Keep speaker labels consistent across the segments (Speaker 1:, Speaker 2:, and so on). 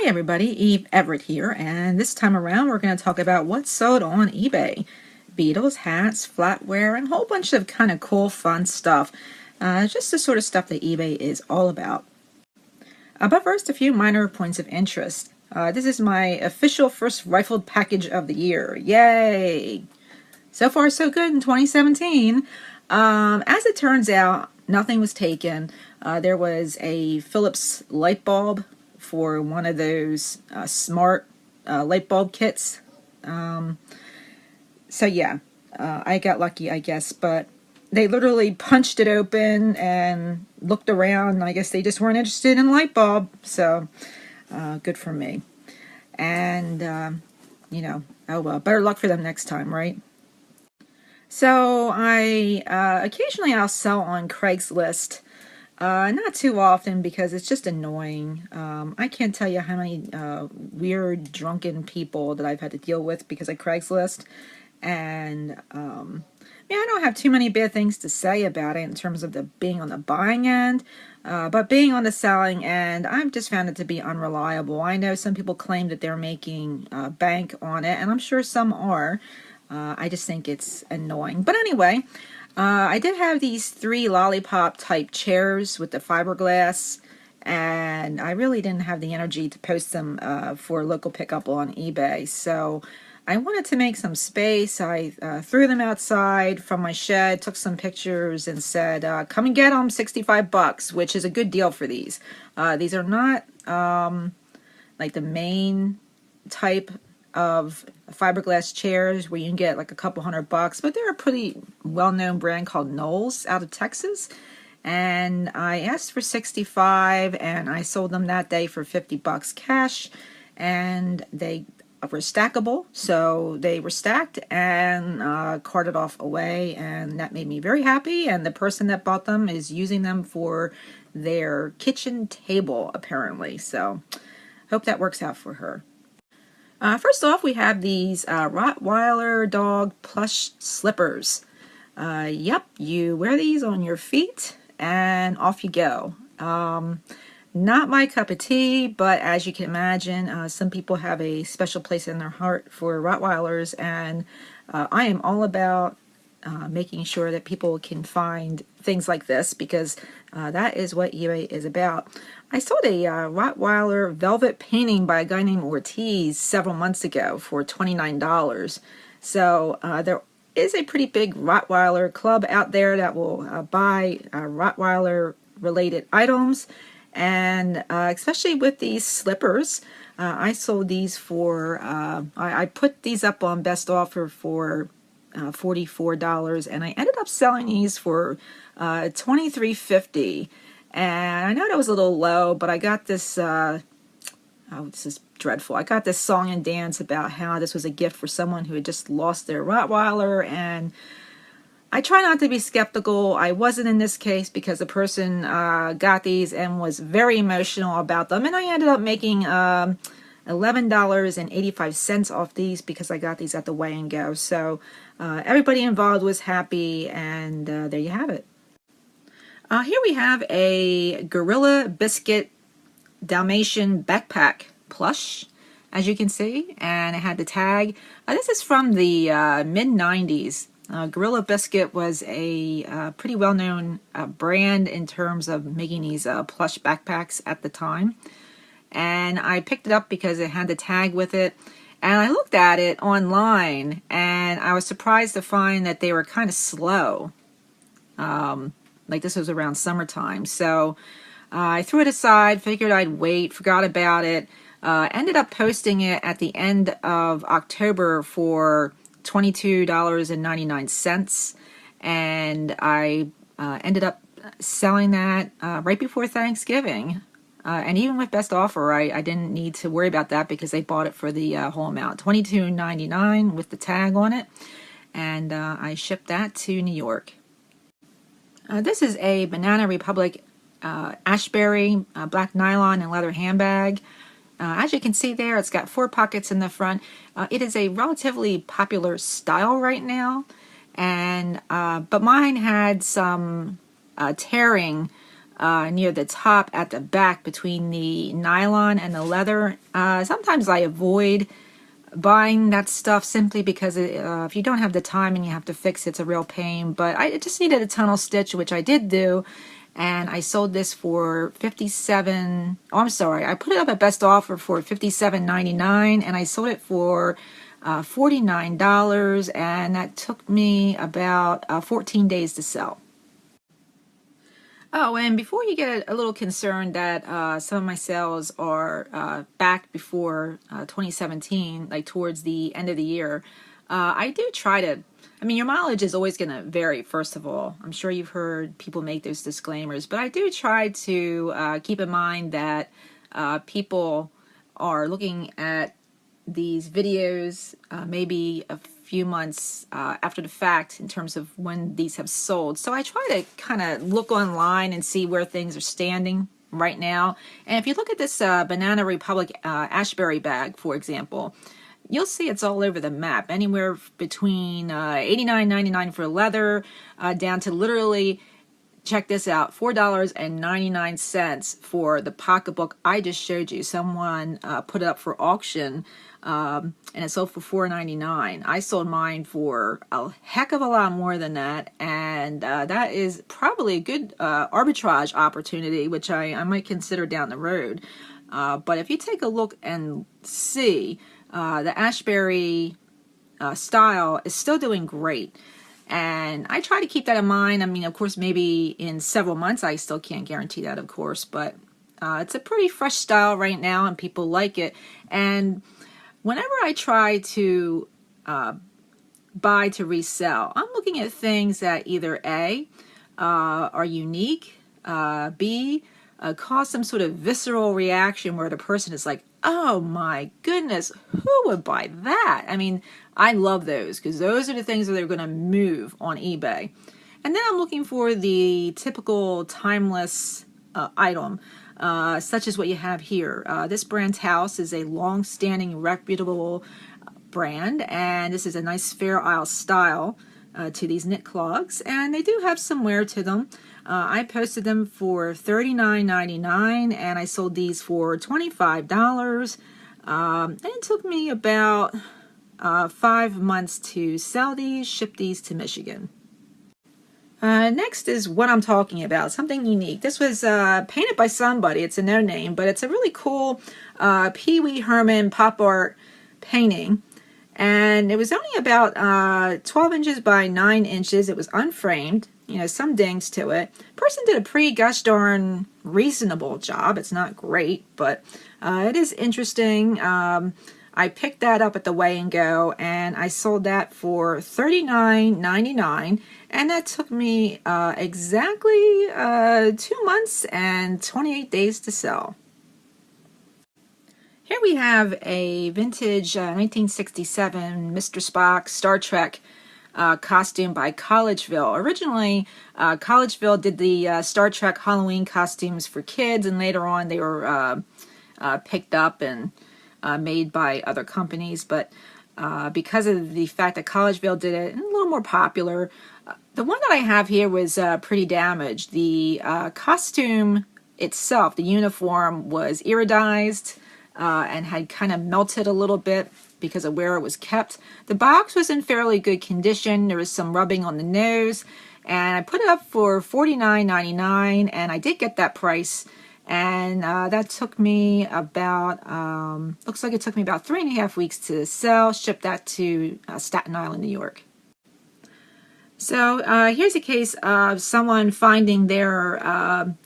Speaker 1: Hi everybody, Eve Everett here, and this time around we're going to talk about what's sold on eBay. Beatles, hats, flatware, and a whole bunch of kind of cool, fun stuff. Just the sort of stuff that eBay is all about. But first, a few minor points of interest. This is my official first rifled package of the year. Yay! So far so good in 2017. As it turns out, nothing was taken. There was a Philips light bulb for one of those smart light bulb kits. So yeah, I got lucky, I guess, but they literally punched it open and looked around. I guess they just weren't interested in light bulb, so good for me. And oh well, better luck for them next time, right? So occasionally I'll sell on Craigslist. Not too often because it's just annoying. I can't tell you how many weird drunken people that I've had to deal with because of Craigslist. And I don't have too many bad things to say about it in terms of the being on the buying end. But being on the selling end, I've just found it to be unreliable. I know some people claim that they're making bank on it, and I'm sure some are. I just think it's annoying. But anyway, I did have these 3 lollipop type chairs with the fiberglass, and I really didn't have the energy to post them for local pickup on eBay. So I wanted to make some space. I threw them outside from my shed, took some pictures, and said, come and get them, $65, which is a good deal for these. These are not like the main type of fiberglass chairs where you can get like a couple $100, but they're a pretty well-known brand called Knowles out of Texas. And I asked for 65 and I sold them that day for $50 cash, and they were stackable, so they were stacked and carted off away, and that made me very happy. And the person that bought them is using them for their kitchen table apparently, so hope that works out for her. First off, we have these Rottweiler dog plush slippers. Yep, you wear these on your feet and off you go. Not my cup of tea, but as you can imagine, some people have a special place in their heart for Rottweilers, and I am all about making sure that people can find things like this, because that is what eBay is about. I sold a Rottweiler velvet painting by a guy named Ortiz several months ago for $29. So there is a pretty big Rottweiler club out there that will buy Rottweiler related items, and especially with these slippers. I sold these for, I put these up on best offer for $44, and I ended up selling these for $23.50. And I know that was a little low, but I got this, oh, this is dreadful. I got this song and dance about how this was a gift for someone who had just lost their Rottweiler, and I try not to be skeptical. I wasn't in this case because the person got these and was very emotional about them, and I ended up making $11.85 off these because I got these at the Weigh and Go. So everybody involved was happy, and there you have it. Here we have a Gorilla Biscuit Dalmatian backpack plush, as you can see, and it had the tag. This is from the mid-90s. Gorilla Biscuit was a pretty well-known brand in terms of making these plush backpacks at the time. And I picked it up because it had the tag with it. And I looked at it online, and I was surprised to find that they were kind of slow. Like this was around summertime. So I threw it aside, figured I'd wait, forgot about it. Ended up posting it at the end of October for $22.99. And I ended up selling that right before Thanksgiving. And even with best offer, I didn't need to worry about that because they bought it for the whole amount, $22.99 with the tag on it. And I shipped that to New York. This is a Banana Republic Ashberry black nylon and leather handbag. As you can see there, it's got 4 pockets in the front. It is a relatively popular style right now, and but mine had some tearing near the top at the back between the nylon and the leather. Sometimes I avoid buying that stuff simply because if you don't have the time and you have to fix it, it's a real pain. But I just needed a tunnel stitch, which I did do, and I sold this for $57. Oh, I'm sorry, I put it up at best offer for $57.99, and I sold it for $49, and that took me about 14 days to sell. Oh, and before you get a little concerned that some of my sales are back before 2017, like towards the end of the year, I do try to, I mean, your mileage is always going to vary, first of all. I'm sure you've heard people make those disclaimers, but I do try to keep in mind that people are looking at these videos maybe a few months after the fact in terms of when these have sold. So I try to kind of look online and see where things are standing right now. And if you look at this Banana Republic Ashbury bag, for example, you'll see it's all over the map, anywhere between $89.99 for leather down to literally, check this out, $4.99 for the pocketbook I just showed you. Someone put it up for auction, and it sold for $4.99. I sold mine for a heck of a lot more than that, and that is probably a good arbitrage opportunity, which I might consider down the road. But if you take a look and see, the Ashbury style is still doing great. And I try to keep that in mind. I mean, of course, maybe in several months, I still can't guarantee that, of course, but it's a pretty fresh style right now and people like it. And whenever I try to buy to resell, I'm looking at things that either A, are unique, B, cause some sort of visceral reaction where the person is like, oh my goodness, who would buy that? I mean, I love those because those are the things that are going to move on eBay. And then I'm looking for the typical timeless item, such as what you have here. This brand's house is a long-standing, reputable brand, and this is a nice Fair Isle style to these knit clogs, and they do have some wear to them. I posted them for $39.99, and I sold these for $25. And it took me about 5 months to sell these, ship these to Michigan. Next is what I'm talking about, something unique. This was painted by somebody. It's a no name, but it's a really cool Pee Wee Herman pop art painting. And it was only about 12 inches by 9 inches. It was unframed, you know, some dings to it. Person did a pretty gosh darn reasonable job. It's not great, but it is interesting. I picked that up at the Weigh and Go, and I sold that for $39.99, and that took me exactly 2 months and 28 days to sell. Here we have a vintage 1967 Mr. Spock Star Trek costume by Collegeville. Originally, Collegeville did the Star Trek Halloween costumes for kids, and later on they were picked up and made by other companies. But because of the fact that Collegeville did it, and a little more popular, the one that I have here was pretty damaged. The costume itself, the uniform, was iridized and had kind of melted a little bit because of where it was kept. The box was in fairly good condition. There was some rubbing on the nose, and I put it up for $49.99, and I did get that price. And that took me about, looks like it took me about 3.5 weeks to sell, ship that to Staten Island, New York. So here's a case of someone finding their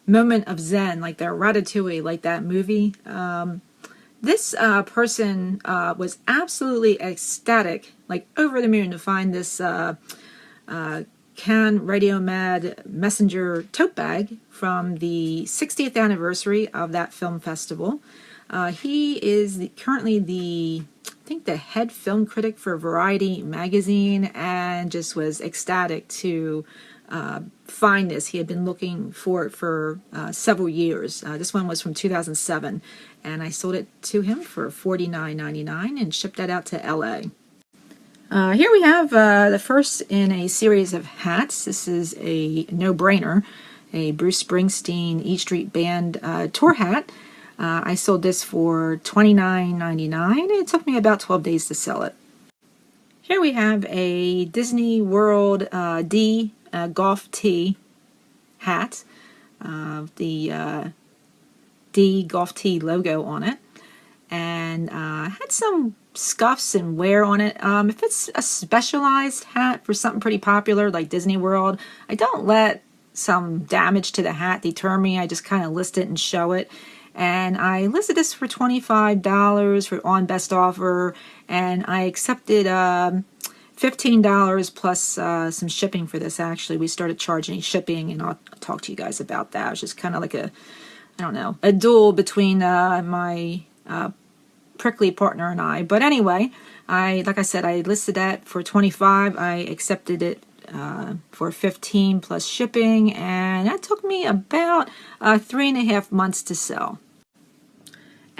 Speaker 1: moment of zen, like their ratatouille, like that movie. This person was absolutely ecstatic, like over the moon, to find this Can Radio Mad Messenger tote bag from the 60th anniversary of that film festival. He is currently I think the head film critic for Variety magazine, and just was ecstatic to find this. He had been looking for it for several years. This one was from 2007, and I sold it to him for $49.99 and shipped that out to LA. Here we have the first in a series of hats. This is a no-brainer. a Bruce Springsteen E Street Band tour hat. I sold this for $29.99. It took me about 12 days to sell it. Here we have a Disney World D golf tee hat. The D golf tee logo on it, and had some scuffs and wear on it. If it's a specialized hat for something pretty popular like Disney World, I don't let some damage to the hat deter me. I just kind of list it and show it. And I listed this for $25 for on best offer, and I accepted $15 plus some shipping for this. Actually, we started charging shipping, and I'll talk to you guys about that. It was just kind of like a, I don't know, a duel between my prickly partner and I. But anyway, like I said, I listed that for $25. I accepted it for $15 plus shipping, and that took me about 3.5 months to sell.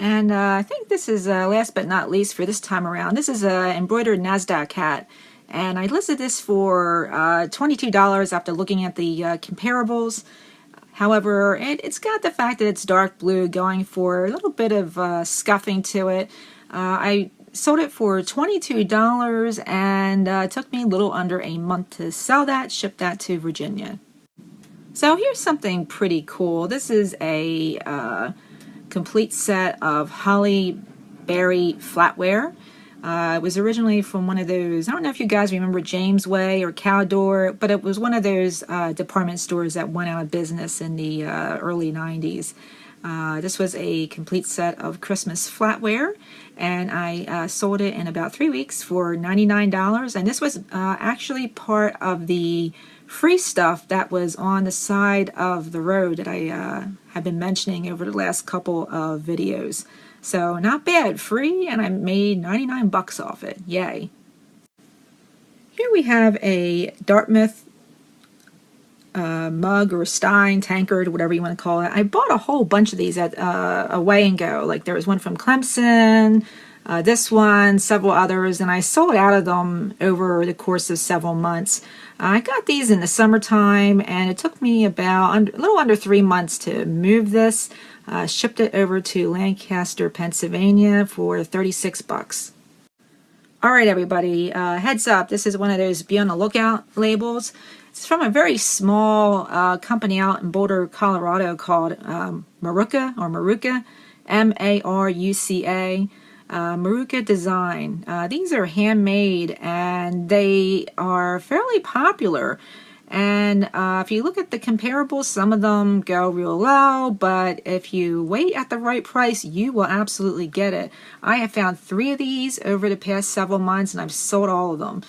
Speaker 1: And I think this is last but not least for this time around. This is an embroidered NASDAQ hat, and I listed this for $22 after looking at the comparables. However, it's got the fact that it's dark blue going for a little bit of scuffing to it. I sold it for $22, and it took me a little under a month to sell that, ship that to Virginia. So here's something pretty cool. This is a complete set of holly berry flatware. It was originally from one of those, I don't know if you guys remember James Way or Cowdoor, but it was one of those department stores that went out of business in the early 90s. This was a complete set of Christmas flatware, and I sold it in about 3 weeks for $99. And this was actually part of the free stuff that was on the side of the road that I have been mentioning over the last couple of videos. So not bad, free, and I made 99 bucks off it. Yay. Here we have a Dartmouth mug or stein, tankard, whatever you want to call it. I bought a whole bunch of these at a Weigh and Go. Like there was one from Clemson, this one, several others, and I sold out of them over the course of several months. I got these in the summertime, and it took me about a little under 3 months to move this. Shipped it over to Lancaster, Pennsylvania for 36 bucks. All right, everybody, heads up. This is one of those be on the lookout labels. It's from a very small company out in Boulder, Colorado called Maruca, M-A-R-U-C-A. Maruca Design. These are handmade, and they are fairly popular. And if you look at the comparables, some of them go real low, but if you wait at the right price, you will absolutely get it. I have found 3 of these over the past several months, and I've sold all of them.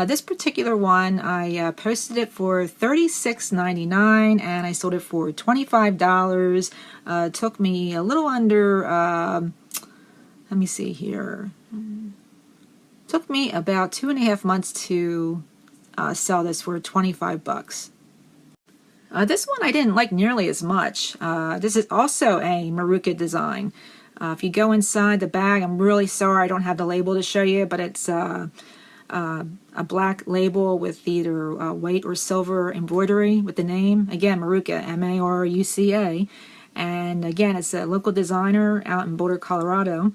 Speaker 1: This particular one, I posted it for $36.99, and I sold it for $25. It took me a little under, let me see here. Took me about 2.5 months to sell this for 25 bucks. This one I didn't like nearly as much. This is also a Maruca design. If you go inside the bag, I'm really sorry I don't have the label to show you, but it's a black label with either white or silver embroidery with the name. Again, Maruca, M-A-R-U-C-A. And again, it's a local designer out in Boulder, Colorado.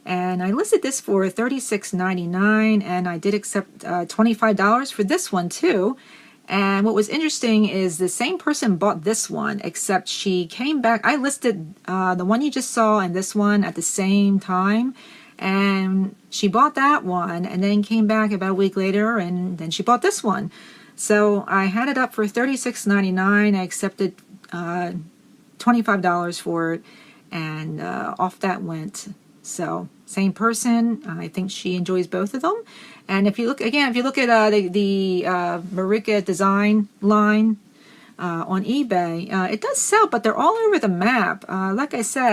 Speaker 1: And I listed this for $36.99, and I did accept $25 for this one too. And what was interesting is the same person bought this one, except she came back. I listed the one you just saw and this one at the same time, and she bought that one and then came back about a week later, and then she bought this one. So I had it up for $36.99. I accepted $25 for it, and off that went. So same person. I think she enjoys both of them. And if you look again, if you look at the Maruca design line on eBay, it does sell, but they're all over the map. Like I said,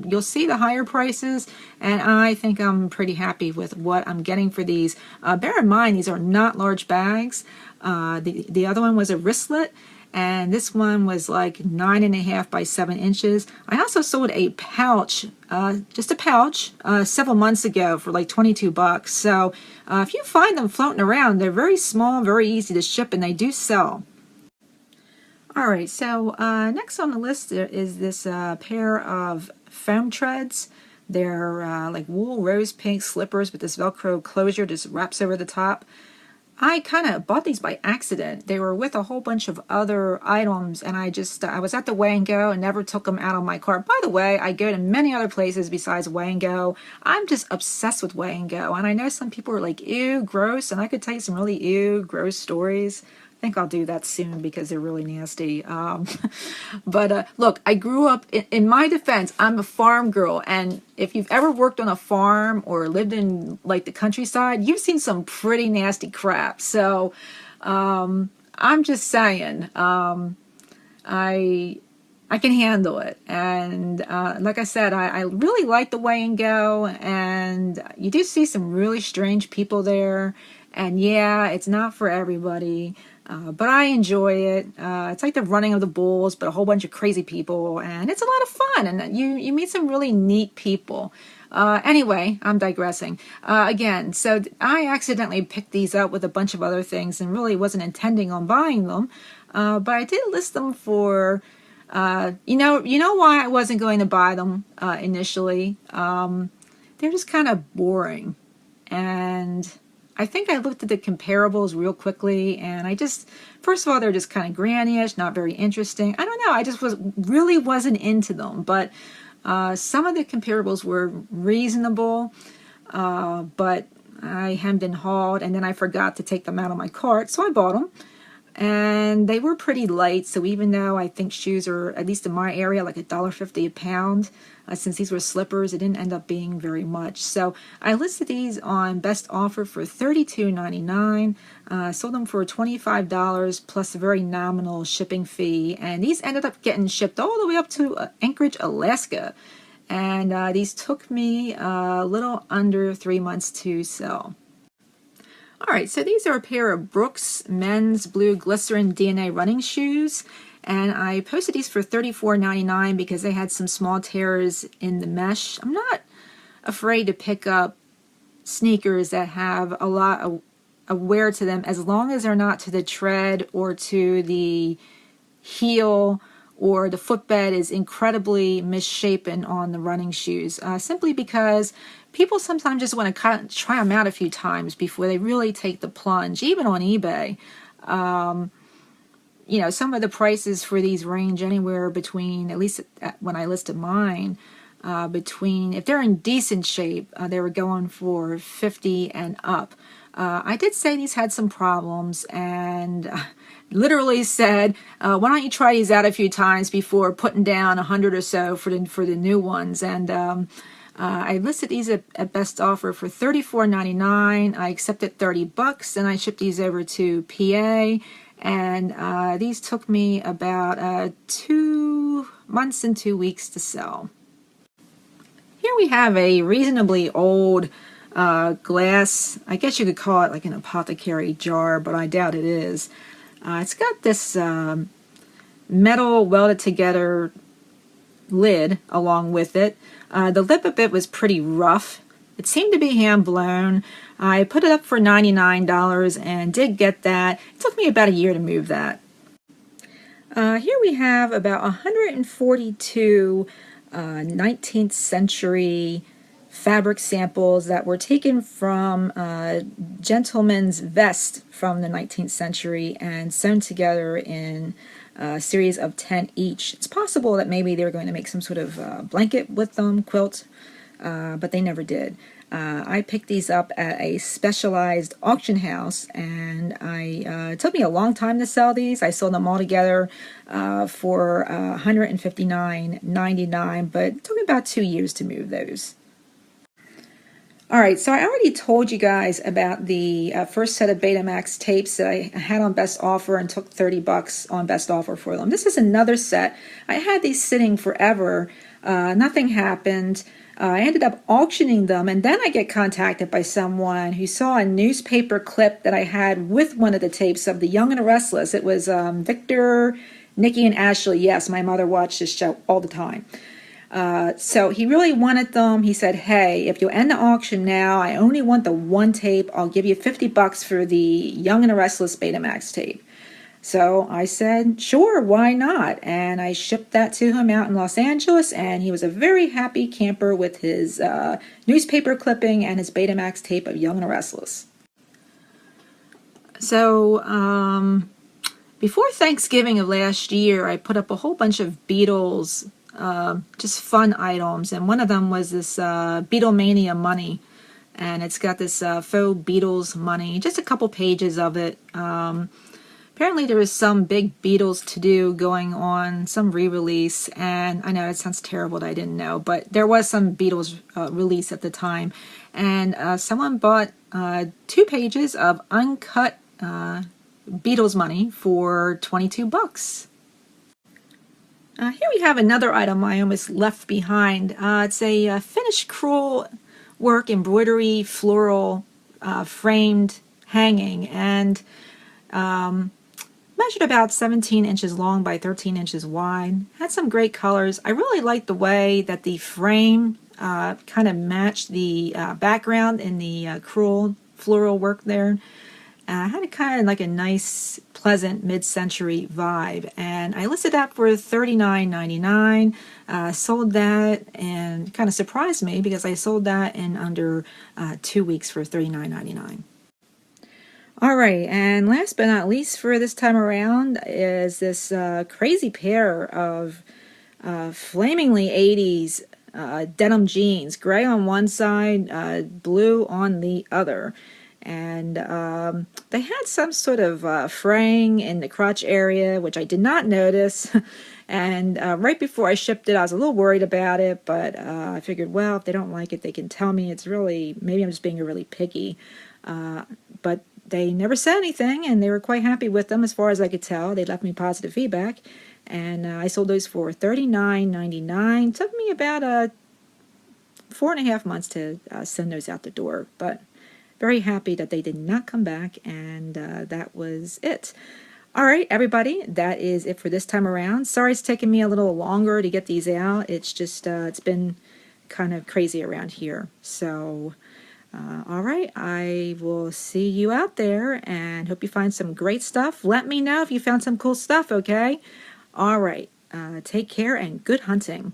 Speaker 1: you'll see the higher prices, and I think I'm pretty happy with what I'm getting for these. Bear in mind, these are not large bags. The other one was a wristlet, and this one was like 9.5 by 7 inches. I also sold a pouch, just a pouch, several months ago for like 22 bucks. So if you find them floating around, they're very small, very easy to ship, and they do sell. All right, so next on the list there is this pair of foam treads. They're like wool rose pink slippers with this Velcro closure just wraps over the top. I kind of bought these by accident. They were with a whole bunch of other items, and I was at the Weigh and Go and never took them out of my cart. By the way, I go to many other places besides Weigh and Go. I'm just obsessed with Weigh and Go, and I know some people are like, ew, gross, and I could tell you some really ew, gross stories. I think I'll do that soon because they're really nasty. But look, I grew up, in my defense, I'm a farm girl. And if you've ever worked on a farm or lived in like the countryside, you've seen some pretty nasty crap. So I'm just saying, I can handle it. And like I said, I really like the Weigh and Go. And you do see some really strange people there. And yeah, it's not for everybody. But I enjoy it. It's like the running of the bulls, but a whole bunch of crazy people, and it's a lot of fun. And you meet some really neat people. Anyway, I'm digressing. Again, so I accidentally picked these up with a bunch of other things, and really wasn't intending on buying them. But I did list them for. You know why I wasn't going to buy them initially. They're just kind of boring, and I think I looked at the comparables real quickly, and first of all, they're just kind of granny-ish, not very interesting. I don't know, I just really wasn't into them, but some of the comparables were reasonable, but I hemmed and hawed, and then I forgot to take them out of my cart, so I bought them. And they were pretty light, so even though I think shoes are, at least in my area, like $1.50 a pound, since these were slippers, it didn't end up being very much. So I listed these on best offer for $32.99, sold them for $25 plus a very nominal shipping fee, and these ended up getting shipped all the way up to Anchorage, Alaska. And these took me a little under 3 months to sell. All right, so these are a pair of Brooks men's blue glycerin DNA running shoes, and I posted these for $34.99 because they had some small tears in the mesh. I'm not afraid to pick up sneakers that have a lot of wear to them, as long as they're not to the tread or to the heel, or the footbed is incredibly misshapen on the running shoes, simply because people sometimes just want to try them out a few times before they really take the plunge, even on eBay. You know, some of the prices for these range anywhere between, at least when I listed mine, between, if they're in decent shape, they were going for $50 and up. I did say these had some problems, and literally said, why don't you try these out a few times before putting down 100 or so for the new ones. And I listed these at best offer for $34.99. I accepted $30, and I shipped these over to PA. And these took me about 2 months and 2 weeks to sell. Here we have a reasonably old glass, I guess you could call it like an apothecary jar, but I doubt it is. It's got this metal welded together lid along with it. The lip of it was pretty rough. It seemed to be hand blown. I put it up for $99 and did get that. It took me about a year to move that. Here we have about 142 19th century fabric samples that were taken from gentlemen's vest from the 19th century and sewn together in a series of 10 each. It's possible that maybe they were going to make some sort of blanket with them, quilt, but they never did. I picked these up at a specialized auction house, and it took me a long time to sell these. I sold them all together for $159.99, but it took me about 2 years to move those. All right, so I already told you guys about the first set of Betamax tapes that I had on best offer and took $30 on best offer for them. This is another set. I had these sitting forever. Nothing happened. I ended up auctioning them, and then I get contacted by someone who saw a newspaper clip that I had with one of the tapes of The Young and the Restless. It was Victor, Nikki, and Ashley. Yes, my mother watched this show all the time. So he really wanted them. He said, hey, if you end the auction now, I only want the one tape. I'll give you $50 for the Young and the Restless Betamax tape. So I said, sure, why not? And I shipped that to him out in Los Angeles, and he was a very happy camper with his newspaper clipping and his Betamax tape of Young and Restless. So before Thanksgiving of last year, I put up a whole bunch of Beatles, just fun items, and one of them was this Beatlemania money, and it's got this faux Beatles money, just a couple pages of it. Apparently there was some big Beatles to-do going on, some re-release, and I know it sounds terrible that I didn't know, but there was some Beatles release at the time, and someone bought 2 pages of uncut Beatles money for $22. Here we have another item I almost left behind. It's a finished crewel work embroidery floral framed hanging, and measured about 17 inches long by 13 inches wide. Had some great colors. I really liked the way that the frame kind of matched the background in the crewel floral work there. Had a kind of like a nice, pleasant mid-century vibe, and I listed that for $39.99. Sold that, and kind of surprised me because I sold that in under 2 weeks for $39.99. All right, and last but not least for this time around is this crazy pair of flamingly 80s denim jeans, gray on one side, blue on the other. And they had some sort of fraying in the crotch area, which I did not notice. And right before I shipped it, I was a little worried about it, but I figured, well, if they don't like it, they can tell me. It's really, maybe I'm just being really picky. But they never said anything, and they were quite happy with them as far as I could tell. They left me positive feedback, and I sold those for $39.99. Took me about 4.5 months to send those out the door, but very happy that they did not come back, and that was it. All right, everybody, that is it for this time around. Sorry it's taken me a little longer to get these out. It's just, it's been kind of crazy around here. So, all right, I will see you out there and hope you find some great stuff. Let me know if you found some cool stuff, okay? All right, take care and good hunting.